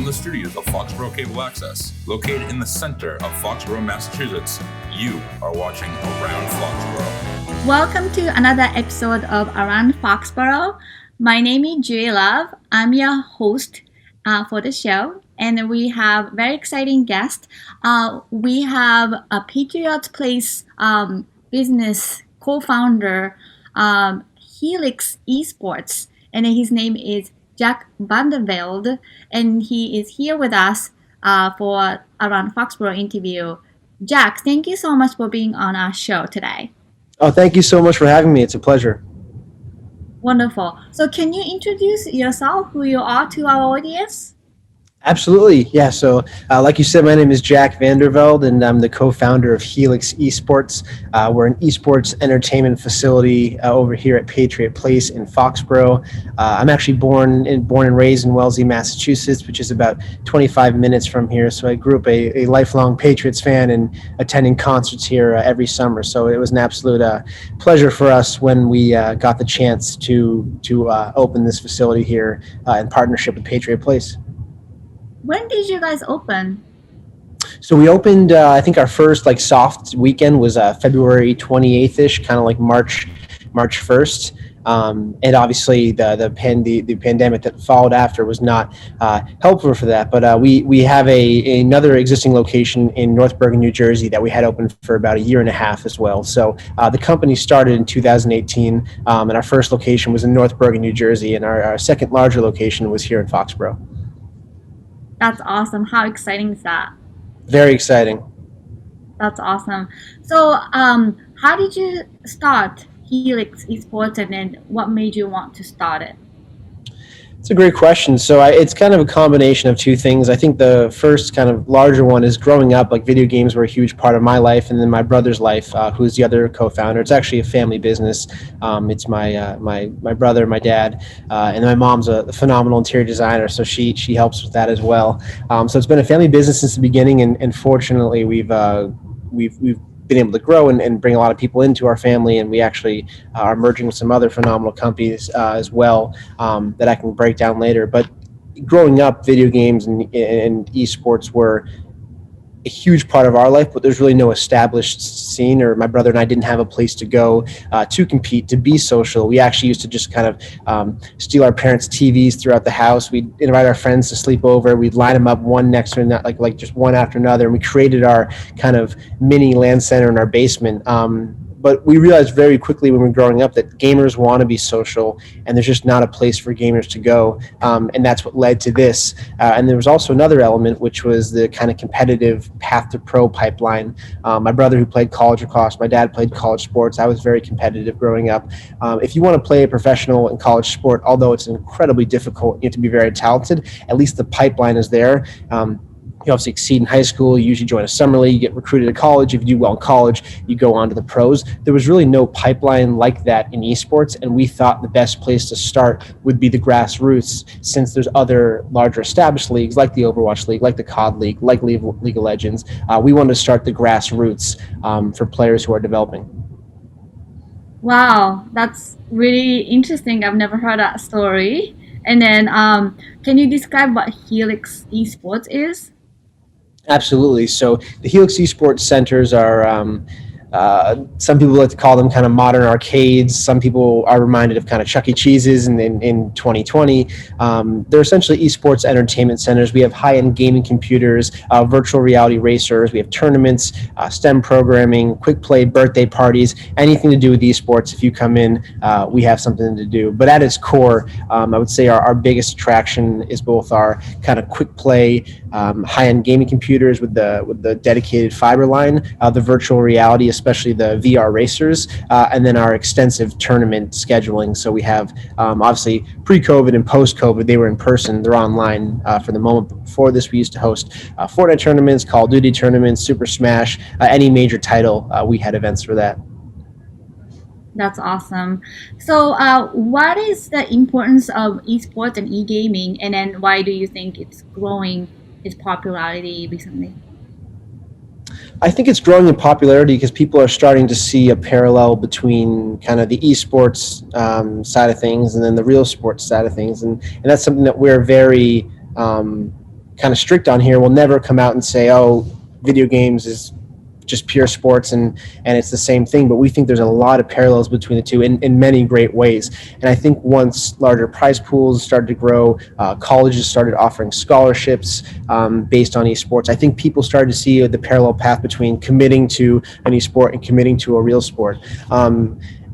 From the studios of Foxborough Cable Access, located in the center of Foxborough, Massachusetts, you are watching Around Foxborough. Welcome to another episode of Around Foxborough. My name is Julie Love. I'm your host for the show, and we have very exciting guest. We have a Patriot Place business co-founder, Helix eSports, and his name is Jack Vandervelde, and he is here with us for Around Foxborough interview. Jack, thank you so much for being on our show today. Oh, thank you so much for having me. It's a pleasure. Wonderful. So can you introduce yourself, who you are, to our audience? Absolutely. Yeah. So like you said, my name is Jack Vandervelde, and I'm the co-founder of Helix eSports. We're an eSports entertainment facility over here at Patriot Place in Foxborough. I'm actually born and raised in Wellesley, Massachusetts, which is about 25 minutes from here. So I grew up a lifelong Patriots fan and attending concerts here every summer. So it was an absolute pleasure for us when we got the chance to open this facility here in partnership with Patriot Place. When did you guys open? So we opened, I think our first soft weekend was February 28th-ish, kind of like March 1st. And obviously the pandemic that followed after was not helpful for that. But we have another existing location in North Bergen, New Jersey that we had open for about a year and a half as well. So the company started in 2018, and our first location was in North Bergen, New Jersey, and our second larger location was here in Foxborough. That's awesome. How exciting is that? Very exciting. That's awesome. So how did you start Helix eSports, and then what made you want to start it? It's a great question. So it's kind of a combination of two things. I think the first kind of larger one is growing up, video games were a huge part of my life, and then my brother's life, who's the other co-founder. It's actually a family business. It's my brother, my dad, and my mom's a phenomenal interior designer, so she helps with that as well. So it's been a family business since the beginning, and fortunately we've been able to grow and bring a lot of people into our family, and we actually are merging with some other phenomenal companies as well that I can break down later. But growing up, video games and esports were a huge part of our life, but there's really no established scene, or my brother and I didn't have a place to go to compete, to be social. We actually used to just kind of steal our parents' TVs throughout the house. We'd invite our friends to sleep over. We'd line them up one next to another, like just one after another, and we created our kind of mini LAN center in our basement. But we realized very quickly when we were growing up that gamers want to be social, and there's just not a place for gamers to go. And that's what led to this. And there was also another element, which was the kind of competitive path to pro pipeline. My brother, who played college lacrosse, my dad played college sports. I was very competitive growing up. If you want to play a professional in college sport, although it's incredibly difficult, you have to be very talented, at least the pipeline is there. You obviously exceed in high school, you usually join a summer league, you get recruited to college. If you do well in college, you go on to the pros. There was really no pipeline like that in esports, and we thought the best place to start would be the grassroots, since there's other larger established leagues like the Overwatch League, like the COD League, like League of Legends. We wanted to start the grassroots for players who are developing. Wow, that's really interesting. I've never heard that story. And then can you describe what Helix eSports is? Absolutely. So the Helix eSports centers are, some people like to call them kind of modern arcades. Some people are reminded of kind of Chuck E. Cheese's in 2020. They're essentially esports entertainment centers. We have high-end gaming computers, virtual reality racers. We have tournaments, STEM programming, quick play, birthday parties, anything to do with esports. If you come in, we have something to do. But at its core, I would say our biggest attraction is both our kind of quick play, high-end gaming computers with the dedicated fiber line, the virtual reality, especially the VR racers, and then our extensive tournament scheduling. So we have, obviously, pre-COVID and post-COVID, they were in person. They're online for the moment. But before this, we used to host Fortnite tournaments, Call of Duty tournaments, Super Smash, any major title. We had events for that. That's awesome. So what is the importance of esports and e-gaming, and then why do you think it's growing its popularity recently? I think it's growing in popularity because people are starting to see a parallel between kind of the esports side of things and then the real sports side of things, and that's something that we're very kind of strict on here will never come out and say, oh, video games is just pure sports and it's the same thing. But we think there's a lot of parallels between the two in many great ways. And I think once larger prize pools started to grow, colleges started offering scholarships based on esports, I think people started to see the parallel path between committing to an esport and committing to a real sport.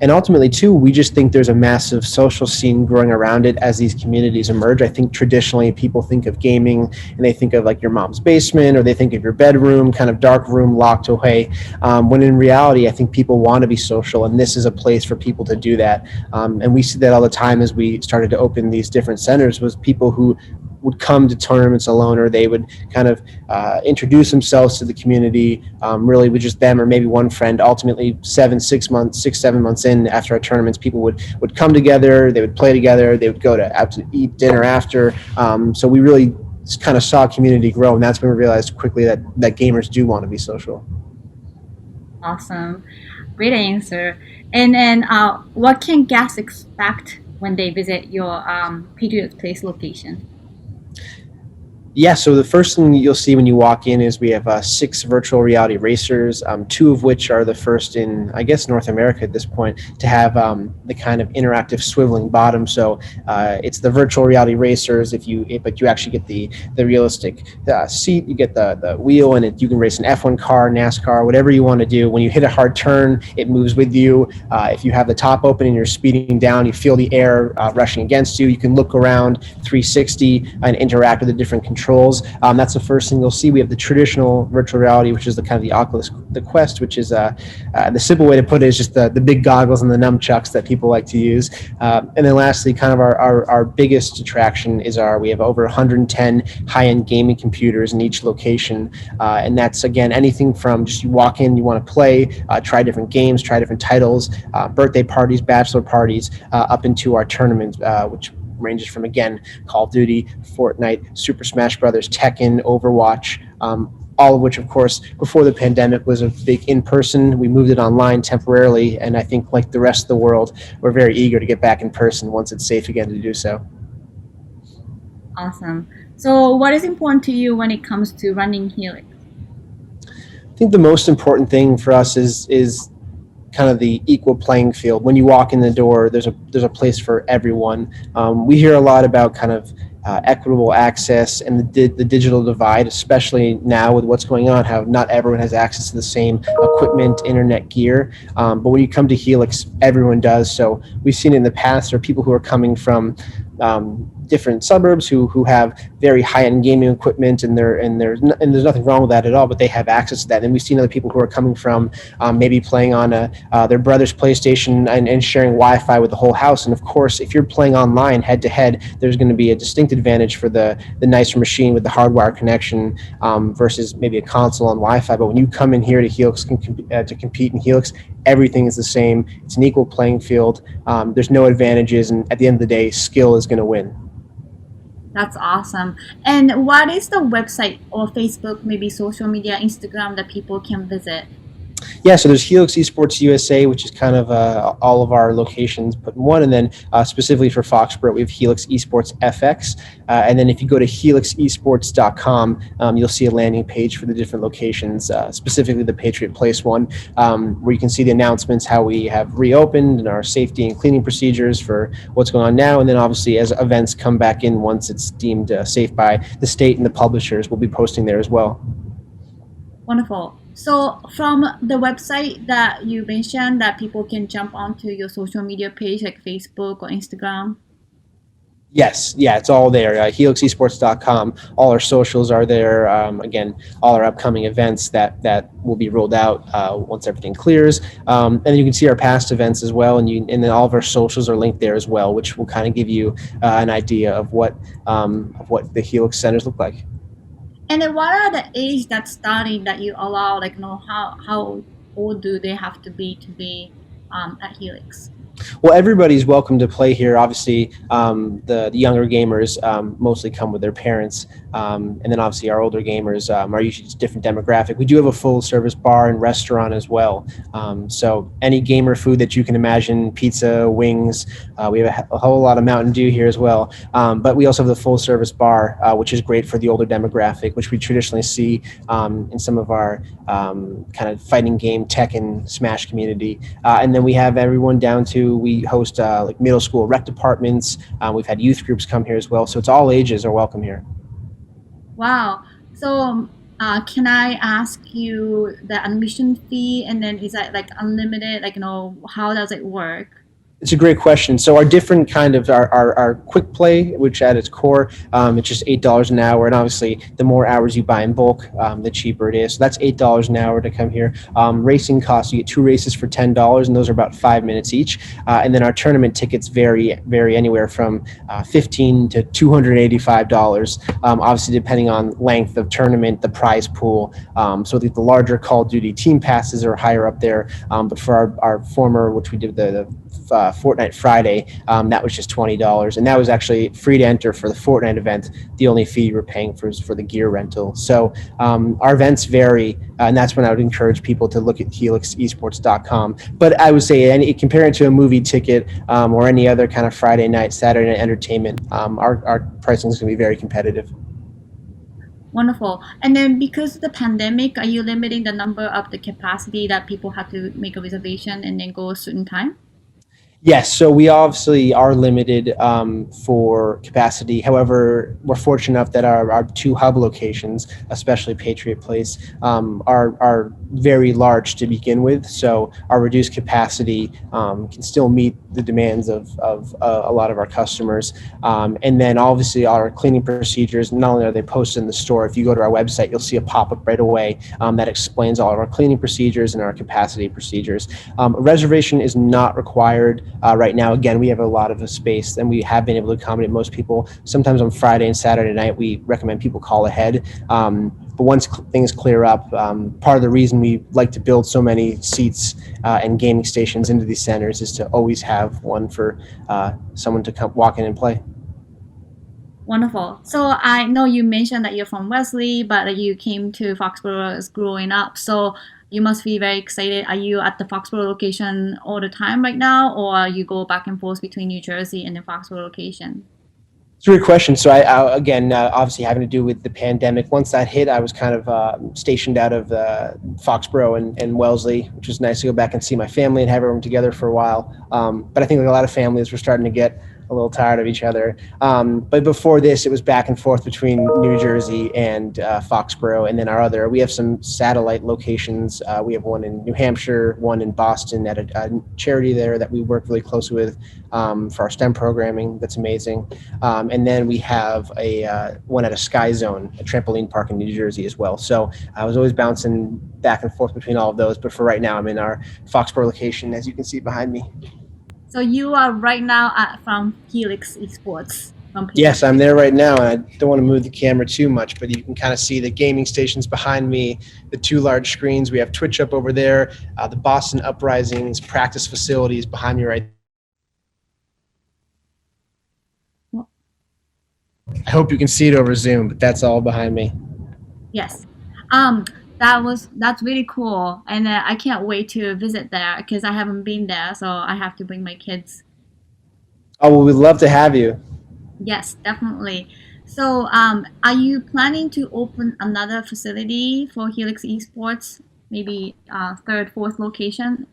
And ultimately, too, we just think there's a massive social scene growing around it as these communities emerge. I think traditionally people think of gaming and they think of like your mom's basement, or they think of your bedroom, kind of dark room locked away. When in reality, I think people want to be social, and this is a place for people to do that. And we see that all the time as we started to open these different centers, was people who would come to tournaments alone, or they would kind of introduce themselves to the community, really with just them or maybe one friend. Ultimately, 7 months in after our tournaments, people would come together, they would play together, they would go to eat dinner after. So we really kind of saw community grow, and that's when we realized quickly that gamers do want to be social. Awesome. Great answer. And then what can guests expect when they visit your Patriot Place location? Yeah, so the first thing you'll see when you walk in is we have 6 virtual reality racers, 2 of which are the first in, I guess, North America at this point to have the kind of interactive swiveling bottom. So it's the virtual reality racers. But you actually get the realistic seat, you get the wheel, and you can race an F1 car, NASCAR, whatever you want to do. When you hit a hard turn, it moves with you. If you have the top open and you're speeding down, you feel the air rushing against you. You can look around 360 and interact with the different controls. That's the first thing you'll see. We have the traditional virtual reality, which is the kind of the Oculus, the Quest, which is the simple way to put it is just the big goggles and the nunchucks that people like to use. And then lastly, kind of our biggest attraction is we have over 110 high-end gaming computers in each location. And that's, again, anything from just you walk in, you want to play, try different games, try different titles, birthday parties, bachelor parties, up into our tournaments, which ranges from, again, Call of Duty, Fortnite, Super Smash Brothers, Tekken, Overwatch, all of which, of course, before the pandemic was a big in-person. We moved it online temporarily, and I think, like the rest of the world, we're very eager to get back in person once it's safe again to do so. Awesome. So what is important to you when it comes to running Helix? I think the most important thing for us is kind of the equal playing field. When you walk in the door, there's a place for everyone. We hear a lot about kind of equitable access and the digital divide, especially now with what's going on, how not everyone has access to the same equipment, internet gear. But when you come to Helix, everyone does. So we've seen it in the past. There are people who are coming from different suburbs who have very high-end gaming equipment, and there's nothing wrong with that at all, but they have access to that. And we've seen other people who are coming from maybe playing on their brother's PlayStation and sharing Wi-Fi with the whole house. And of course, if you're playing online head-to-head, there's going to be a distinct advantage for the nicer machine with the hardwire connection versus maybe a console on Wi-Fi. But when you come in here to Helix to compete in Helix, everything is the same. It's an equal playing field. There's no advantages, and at the end of the day, skill is going to win. That's awesome. And what is the website or Facebook, maybe social media, Instagram that people can visit? Yeah, so there's Helix eSports USA, which is kind of all of our locations put in one, and then specifically for Foxborough, we have Helix eSports FX. And then if you go to helixesports.com, you'll see a landing page for the different locations, specifically the Patriot Place one, where you can see the announcements, how we have reopened, and our safety and cleaning procedures for what's going on now. And then obviously as events come back in, once it's deemed safe by the state and the publishers, we'll be posting there as well. Wonderful. So from the website that you mentioned, that people can jump onto your social media page like Facebook or Instagram? Yes, yeah, it's all there. HelixEsports.com. All our socials are there. Again, all our upcoming events that will be rolled out once everything clears. And then you can see our past events as well, and then all of our socials are linked there as well, which will kind of give you an idea of what the Helix centers look like. And then what are the age that's starting that you allow, like, how old do they have to be at Helix? Well, everybody's welcome to play here. Obviously, the younger gamers mostly come with their parents, and then obviously our older gamers are usually just different demographic. We do have a full service bar and restaurant as well. So any gamer food that you can imagine, pizza, wings. We have a whole lot of Mountain Dew here as well. But we also have the full service bar, which is great for the older demographic, which we traditionally see in some of our kind of fighting game Tekken Smash community. And then we have everyone down to, we host like middle school rec departments. We've had youth groups come here as well. So it's all ages are welcome here. Wow. So, can I ask you the admission fee, and then is that like unlimited? Like, how does it work? It's a great question. So our different kind of our quick play, which at its core, it's just $8 an hour, and obviously the more hours you buy in bulk, the cheaper it is. So that's $8 an hour to come here. Racing costs, you get 2 races for $10, and those are about 5 minutes each. And then our tournament tickets vary anywhere from $15 to $285. Obviously depending on length of tournament, the prize pool. So the larger Call of Duty team passes are higher up there. But for our former, which we did the Fortnite Friday, that was just $20, and that was actually free to enter for the Fortnite event. The only fee you were paying for is for the gear rental. So our events vary, and that's when I would encourage people to look at helixesports.com. But I would say, compare it to a movie ticket or any other kind of Friday night, Saturday night entertainment, our pricing is going to be very competitive. Wonderful. And then because of the pandemic, are you limiting the number of the capacity that people have to make a reservation and then go a certain time? Yes, so we obviously are limited for capacity. However, we're fortunate enough that our 2 hub locations, especially Patriot Place, are very large to begin with. So our reduced capacity can still meet the demands of a lot of our customers. And then obviously our cleaning procedures, not only are they posted in the store, if you go to our website, you'll see a pop-up right away that explains all of our cleaning procedures and our capacity procedures. A reservation is not required. Right now, again, we have a lot of space, and we have been able to accommodate most people. Sometimes on Friday and Saturday night, we recommend people call ahead. But once things clear up, part of the reason we like to build so many seats and gaming stations into these centers is to always have one for someone to come walk in and play. Wonderful. So I know you mentioned that you're from Wesley, but you came to Foxborough as growing up. So you must be very excited. Are you at the Foxborough location all the time right now, or you go back and forth between New Jersey and the Foxborough location? It's a great question. So I again, obviously having to do with the pandemic, once that hit, I was kind of stationed out of Foxborough and Wellesley, which was nice to go back and see my family and have everyone together for a while. But I think like a lot of families were starting to get a little tired of each other. But before this, it was back and forth between New Jersey and Foxborough, and then we have some satellite locations. We have one in New Hampshire, one in Boston at a charity there that we work really closely with for our STEM programming. That's amazing. And then we have one at a Sky Zone, a trampoline park in New Jersey as well. So I was always bouncing back and forth between all of those. But for right now, I'm in our Foxborough location, as you can see behind me. So you are right now from Helix eSports. Yes, I'm there right now, and I don't want to move the camera too much, but you can kind of see the gaming stations behind me, the 2 large screens. We have Twitch up over there, the Boston Uprisings practice facilities behind me right there. I hope you can see it over Zoom, but that's all behind me. Yes. That's really cool, and I can't wait to visit there because I haven't been there, so I have to bring my kids. Oh, well, we'd love to have you. Yes, definitely. So, are you planning to open another facility for Helix eSports? Maybe 3rd, 4th location?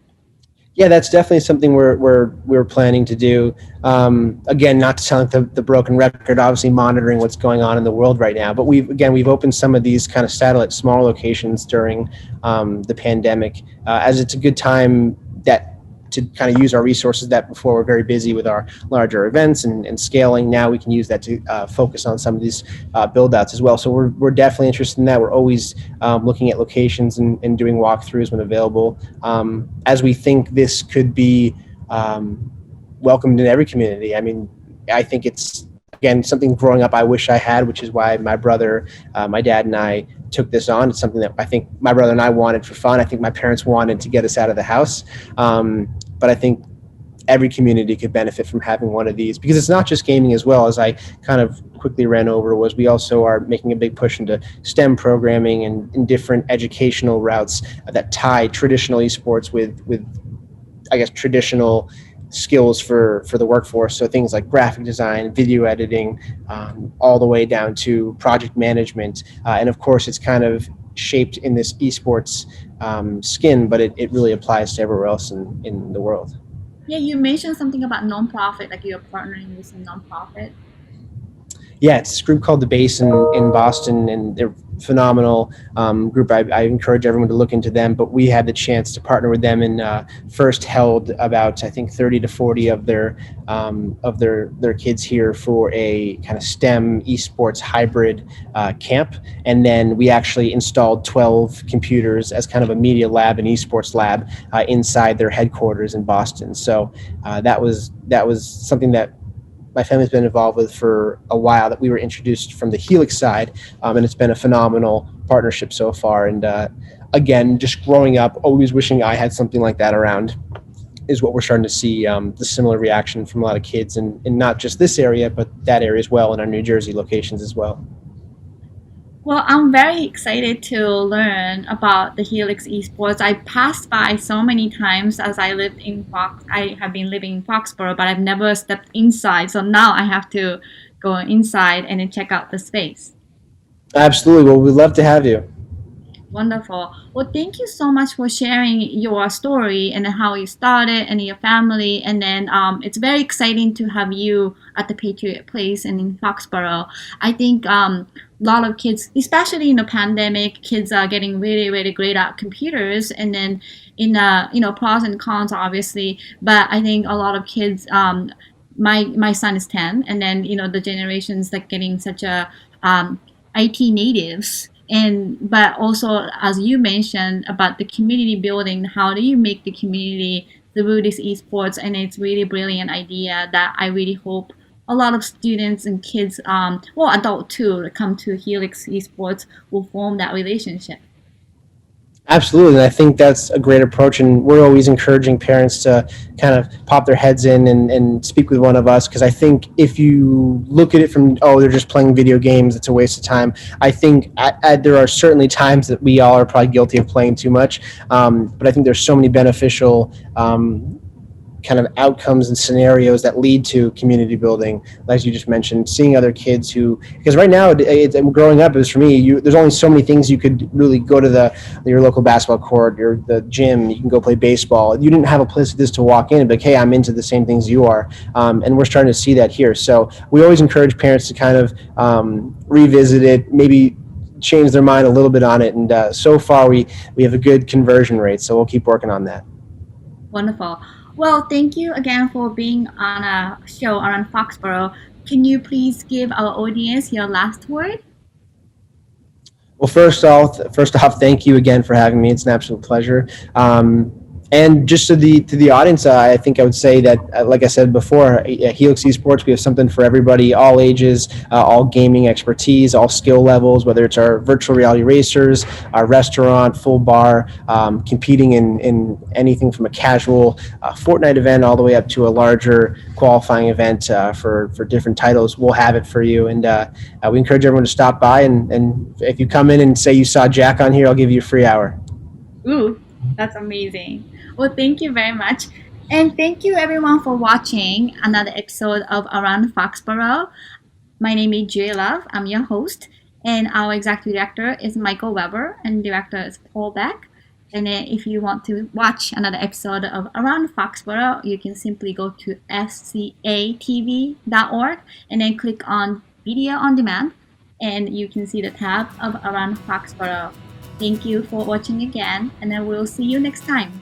Yeah, that's definitely something we're planning to do. Again, not to sound like the broken record, obviously monitoring what's going on in the world right now. But we've opened some of these kind of satellite small locations during the pandemic, as it's a good time to kind of use our resources that before we're very busy with our larger events and scaling. Now we can use that to focus on some of these build outs as well. So we're definitely interested in that. We're always looking at locations and doing walkthroughs when available, as we think this could be welcomed in every community. I mean, I think it's, again, something growing up I wish I had, which is why my brother, my dad, and I took this on. It's something that I think my brother and I wanted for fun. I think my parents wanted to get us out of the house. But I think every community could benefit from having one of these, because it's not just gaming as well. As I kind of quickly ran over, was we also are making a big push into STEM programming and in different educational routes that tie traditional esports with I guess traditional skills for the workforce. So things like graphic design, video editing, all the way down to project management, and of course it's kind of shaped in this esports skin, but it really applies to everywhere else in the world. Yeah, you mentioned something about nonprofit, like you're partnering with some nonprofit. Yeah, it's this group called The Base in Boston, and they're a phenomenal group. I encourage everyone to look into them, but we had the chance to partner with them and first held about, I think, 30 to 40 of their kids here for a kind of STEM esports hybrid camp. And then we actually installed 12 computers as kind of a media lab and esports lab inside their headquarters in Boston. So that was something that my family's been involved with for a while, that we were introduced from the Helix side, and it's been a phenomenal partnership so far. And again, just growing up, always wishing I had something like that around, is what we're starting to see, the similar reaction from a lot of kids in not just this area, but that area as well, in our New Jersey locations as well. Well, I'm very excited to learn about the Helix esports. I passed by so many times as I lived in Fox. I have been living in Foxborough, but I've never stepped inside. So now I have to go inside and then check out the space. Absolutely. Well, we'd love to have you. Wonderful. Well, thank you so much for sharing your story and how you started and your family. And then it's very exciting to have you at the Patriot Place and in Foxborough. I think a lot of kids, especially in the pandemic, kids are getting really, really great at computers. And then in pros and cons, obviously. But I think a lot of kids, my son is 10, and then the generations that getting such a IT natives. But also, as you mentioned about the community building, how do you make the community through this esports? And it's really brilliant idea that I really hope a lot of students and kids, adult too, that come to Helix esports will form that relationship. Absolutely, and I think that's a great approach, and we're always encouraging parents to kind of pop their heads in and speak with one of us, because I think if you look at it from, they're just playing video games, it's a waste of time. I think there are certainly times that we all are probably guilty of playing too much, but I think there's so many beneficial kind of outcomes and scenarios that lead to community building, as you just mentioned, seeing other kids because right now, growing up, it was for me, there's only so many things you could really go to your local basketball court, the gym, you can go play baseball. You didn't have a place like this to walk in and be like, hey, I'm into the same things you are. And we're starting to see that here. So we always encourage parents to kind of revisit it, maybe change their mind a little bit on it. And so far, we have a good conversion rate. So we'll keep working on that. Wonderful. Well, thank you again for being on a show around Foxborough. Can you please give our audience your last word? Well, first off, thank you again for having me. It's an absolute pleasure. And just to the audience, I think I would say that, like I said before, at Helix Esports, we have something for everybody, all ages, all gaming expertise, all skill levels, whether it's our virtual reality racers, our restaurant, full bar, competing in anything from a casual Fortnite event all the way up to a larger qualifying event for different titles. We'll have it for you. And we encourage everyone to stop by. And if you come in and say you saw Jack on here, I'll give you a free hour. Ooh, that's amazing. Well, thank you very much. And thank you everyone for watching another episode of Around Foxborough. My name is Jay Love. I'm your host. And our executive director is Michael Weber and director is Paul Beck. And if you want to watch another episode of Around Foxborough, you can simply go to scatv.org and then click on Video on Demand. And you can see the tab of Around Foxborough. Thank you for watching again, and then we'll see you next time.